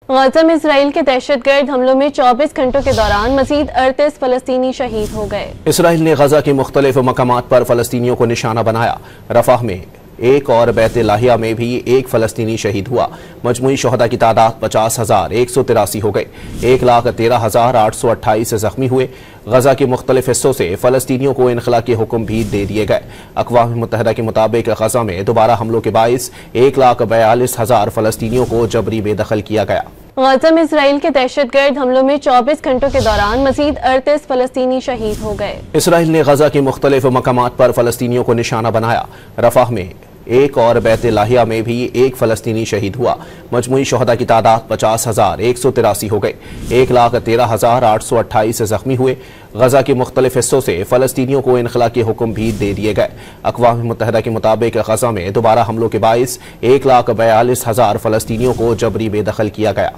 गजा में इसराइल के दहशतगर्द हमलों में 24 घंटों के दौरान मजीद 38 फलस्तीनी शहीद हो गए। इसराइल ने गजा के मुख्तलिफ मकामात पर फलस्तीनियों को निशाना बनाया। रफाह में एक और बैत लाहिया में भी एक फलस्तीनी शहीद हुआ। मजमूई शहदा की तादाद 50,183 हो गई। 1,13,828 जख्मी हुए। गजा के मुख्तलिफ हिस्सों से फलस्तीनियों को इनखला के हुक्म भी दे दिए गए। अक़वाम मुत्तहिदा के मुताबिक गजा में दोबारा हमलों के बाइस 1,42,000 फलस्तीनियों को जबरी बेदखल किया गया। गजा में इसराइल के दहशतगर्द हमलों में 24 घंटों के दौरान मजीद 38 फलस्तीनी शहीद हो गए। इसराइल ने गजा के मुख्तलिफ मकामात पर फलस्तीनियों को निशाना बनाया। रफाह में एक और बैत लाहिया में भी एक फलस्तीनी शहीद हुआ। मजमूई शहदा की तादाद 50,183 हो गई। 1,13,828 जख्मी हुए। गजा के मुख्तलिफ हिस्सों से फलस्तीनियों को इनखला के हुक्म भी दे दिए गए। अक़वाम मुत्तहिदा के मुताबिक गजा में दोबारा हमलों के बाइस 1,42,000 फलस्तीनियों को जबरी बेदखल किया गया।